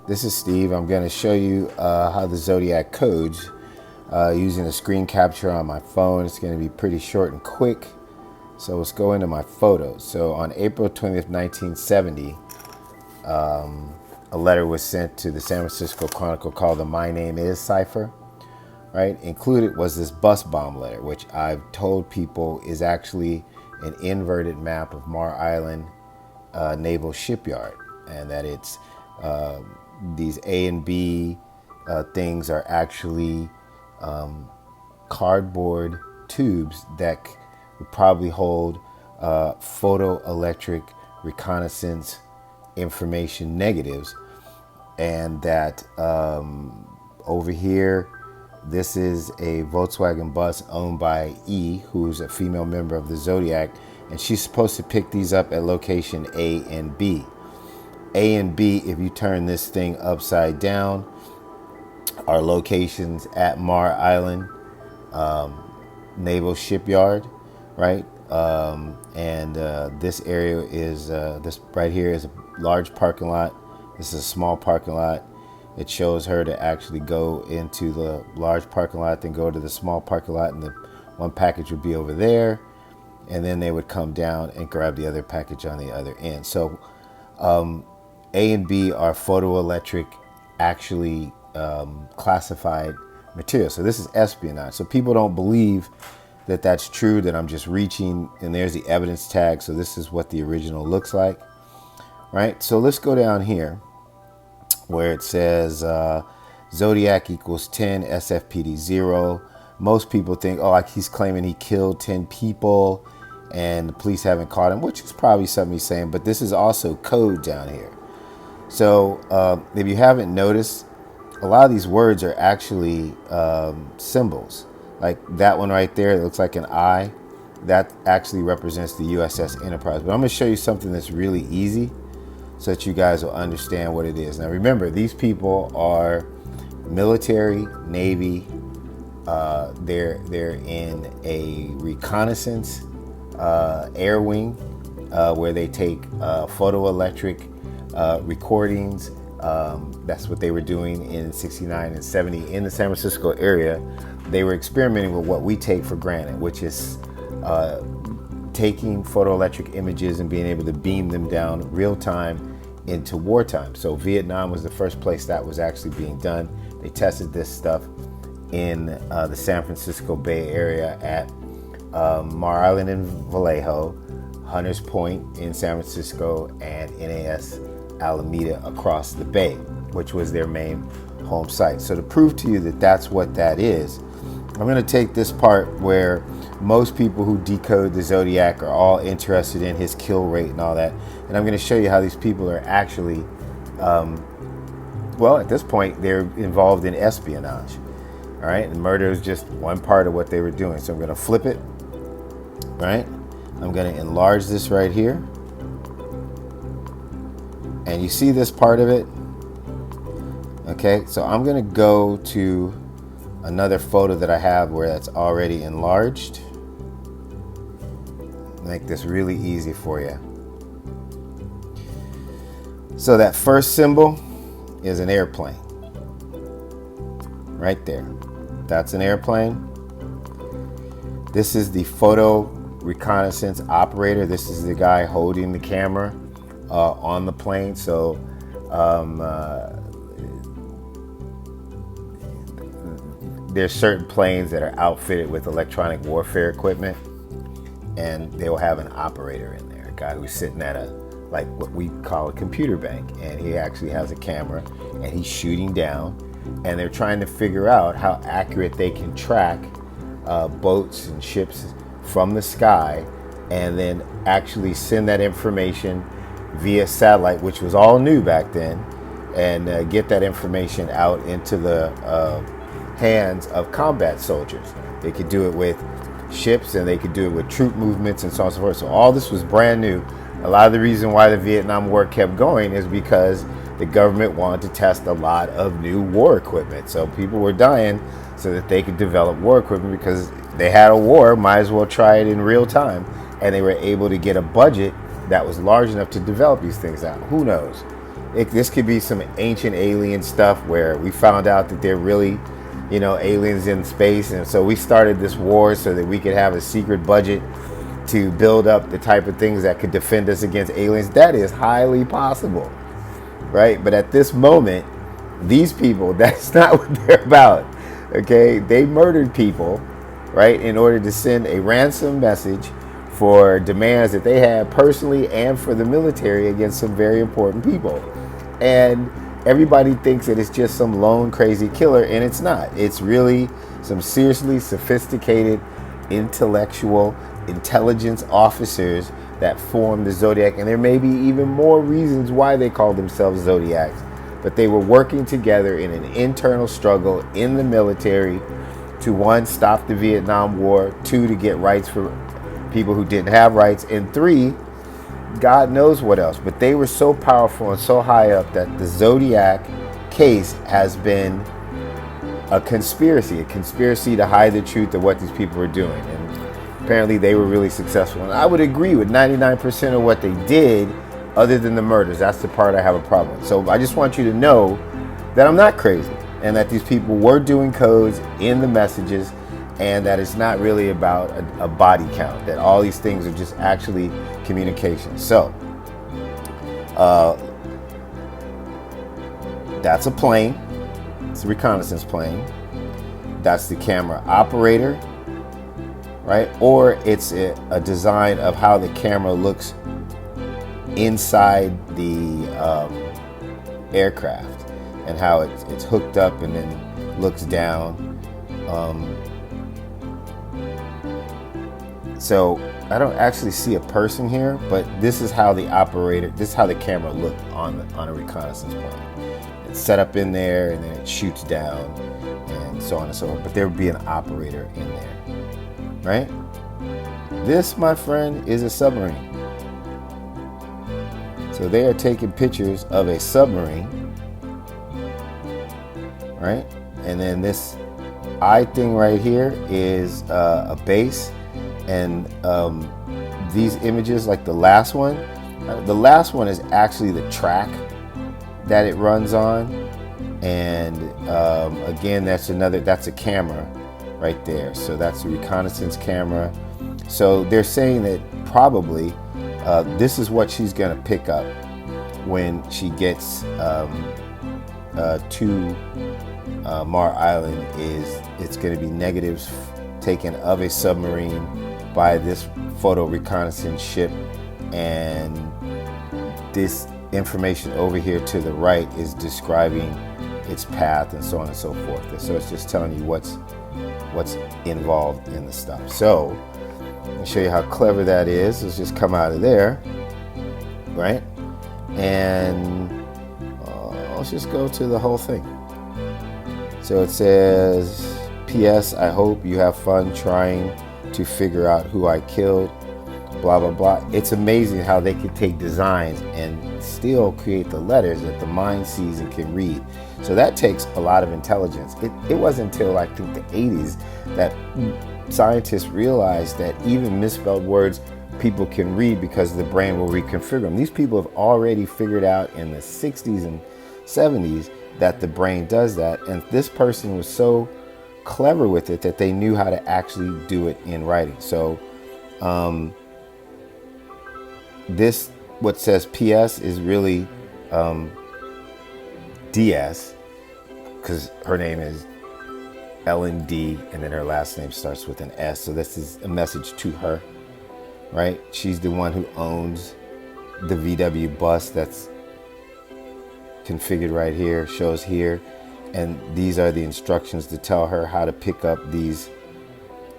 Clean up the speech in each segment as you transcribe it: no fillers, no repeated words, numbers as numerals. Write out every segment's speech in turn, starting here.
This is Steve. I'm going to show you how the Zodiac codes using a screen capture on my phone. It's going to be pretty short and quick. So let's go into my photos. So on April 20th, 1970, a letter was sent to the San Francisco Chronicle called the My Name Is cipher. Right? Included was this bus bomb letter, which I've told people is actually an inverted map of Mar Island Naval Shipyard, and that it's these A and B things are actually cardboard tubes that would probably hold photoelectric reconnaissance information negatives, and that over here, this is a Volkswagen bus owned by E, who's a female member of the Zodiac, and she's supposed to pick these up at location A and B. A and B, if you turn this thing upside down, are locations at Mar Island Naval Shipyard, right? This area is, this right here is a large parking lot. This is a small parking lot. It shows her to actually go into the large parking lot, then go to the small parking lot, and the one package would be over there. And then they would come down and grab the other package on the other end. So A and B are photoelectric, actually classified material. So this is espionage. So people don't believe that that's true, that I'm just reaching, and there's the evidence tag. So this is what the original looks like, right? So let's go down here where it says Zodiac equals 10, SFPD 0. Most people think, oh, like he's claiming he killed 10 people and the police haven't caught him, which is probably something he's saying, but this is also code down here. So if you haven't noticed, a lot of these words are actually symbols. Like that one right there, it looks like an I. That actually represents the USS Enterprise. But I'm gonna show you something that's really easy so that you guys will understand what it is. Now remember, these people are military, Navy. They're in a reconnaissance air wing where they take photoelectric recordings. That's what they were doing in 69 and 70 in the San Francisco area. They were experimenting with what we take for granted, which is taking photoelectric images and being able to beam them down real time into wartime. So Vietnam was the first place that was actually being done. They tested this stuff in the San Francisco Bay Area at Mar Island in Vallejo, Hunters Point in San Francisco, and NAS Alameda across the bay, which was their main home site. So to prove to you that that's what that is, I'm going to take this part where most people who decode the Zodiac are all interested in his kill rate and all that, and I'm going to show you how these people are actually, well, at this point, they're involved in espionage. All right, and murder is just one part of what they were doing. So I'm going to flip it, right? I'm going to enlarge this right here. And you see this part of it? Okay, so I'm going to go to another photo that I have where that's already enlarged. Make this really easy for you. So that first symbol is an airplane. Right there. That's an airplane. This is the photo reconnaissance operator. This is the guy holding the camera on the plane. So there's certain planes that are outfitted with electronic warfare equipment, and they'll have an operator in there, a guy who's sitting at a, like what we call a computer bank, and he actually has a camera and he's shooting down, and they're trying to figure out how accurate they can track boats and ships from the sky, and then actually send that information via satellite, which was all new back then, and get that information out into the hands of combat soldiers. They could do it with ships, and they could do it with troop movements and so on and so forth. So all this was brand new. A lot of the reason why the Vietnam War kept going is because the government wanted to test a lot of new war equipment. So people were dying so that they could develop war equipment, because they had a war, might as well try it in real time. And they were able to get a budget that was large enough to develop these things out. Who knows? This could be some ancient alien stuff where we found out that they're really, aliens in space, and so we started this war so that we could have a secret budget to build up the type of things that could defend us against aliens. That is highly possible, right? But at this moment, these people, that's not what they're about. Okay, they murdered people, right, in order to send a ransom message for demands that they had personally and for the military against some very important people. And everybody thinks that it's just some lone crazy killer, and it's not. It's really some seriously sophisticated, intellectual, intelligence officers that form the Zodiac. And there may be even more reasons why they call themselves Zodiacs, but they were working together in an internal struggle in the military to, one, stop the Vietnam War, two, to get rights for people who didn't have rights, and three, God knows what else. But they were so powerful and so high up that the Zodiac case has been a conspiracy to hide the truth of what these people were doing. And apparently they were really successful. And I would agree with 99% of what they did, other than the murders. That's the part I have a problem with. So I just want you to know that I'm not crazy, and that these people were doing codes in the messages, and that it's not really about a body count, that all these things are just actually communication. So that's a plane. It's a reconnaissance plane. That's the camera operator, right? Or it's a design of how the camera looks inside the aircraft, and how it's hooked up and then looks down. So I don't actually see a person here, but this is how the camera looked on a reconnaissance plane. It's set up in there, and then it shoots down, and so on and so forth. But there would be an operator in there, right? This, my friend, is a submarine. So they are taking pictures of a submarine, right? And then this eye thing right here is a base. And these images, like the last one is actually the track that it runs on. And again, that's a camera right there. So that's a reconnaissance camera. So they're saying that probably this is what she's going to pick up when she gets to Mar Island. It's going to be negatives taken of a submarine by this photo reconnaissance ship, and this information over here to the right is describing its path and so on and so forth. So it's just telling you what's involved in the stuff. So I'll show you how clever that is. Let's just come out of there, right? And let's just go to the whole thing. So it says, P.S. I hope you have fun trying to figure out who I killed, blah, blah, blah. It's amazing how they can take designs and still create the letters that the mind sees and can read. So that takes a lot of intelligence. It wasn't until I think the 80s that scientists realized that even misspelled words people can read because the brain will reconfigure them. These people have already figured out in the 60s and 70s that the brain does that. And this person was so clever with it that they knew how to actually do it in writing. So this, what says PS, is really DS, because her name is Ellen D, and then her last name starts with an S. So this is a message to her, right? She's the one who owns the VW bus that's configured right here, shows here. And these are the instructions to tell her how to pick up these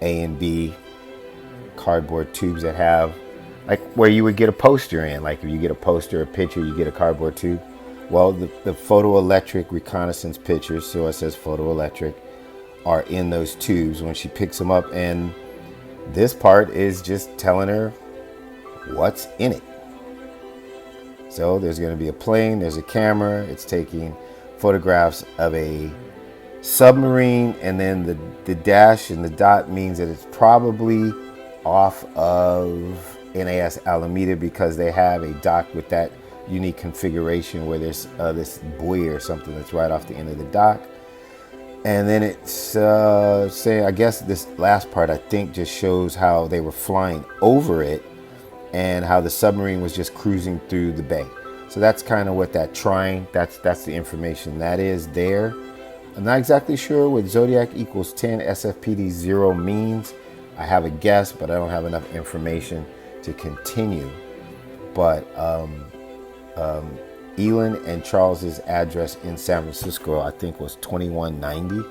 A and B cardboard tubes that have, like where you would get a poster in. Like if you get a poster, a picture, you get a cardboard tube. Well, the photoelectric reconnaissance pictures, so it says photoelectric, are in those tubes when she picks them up. And this part is just telling her what's in it. So there's going to be a plane, there's a camera, it's taking photographs of a submarine, and then the dash and the dot means that it's probably off of NAS Alameda, because they have a dock with that unique configuration where there's this buoy or something that's right off the end of the dock. And then it's saying, I guess this last part, I think, just shows how they were flying over it and how the submarine was just cruising through the bay. So that's kind of what that trying, that's the information that is there. I'm not exactly sure what Zodiac equals 10 SFPD 0 means. I have a guess, but I don't have enough information to continue. But Elon and Charles's address in San Francisco, I think, was 2190.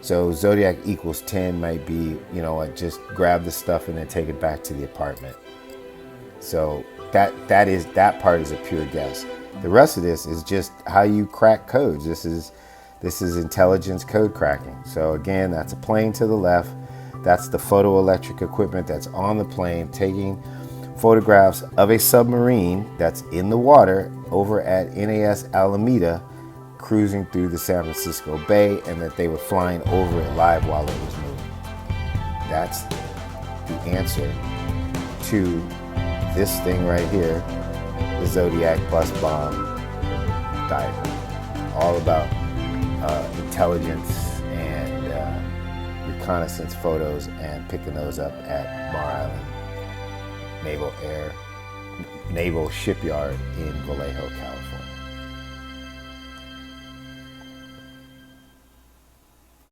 So Zodiac equals 10 might be, you know, just grab the stuff and then take it back to the apartment. So that part is a pure guess. The rest of this is just how you crack codes. This is intelligence code cracking. So again, that's a plane to the left. That's the photoelectric equipment that's on the plane taking photographs of a submarine that's in the water over at NAS Alameda, cruising through the San Francisco Bay, and that they were flying over it live while it was moving. That's the answer to this thing right here, the Zodiac Bus Bomb diagram. All about intelligence and reconnaissance photos and picking those up at Mar Island Naval Shipyard in Vallejo, California.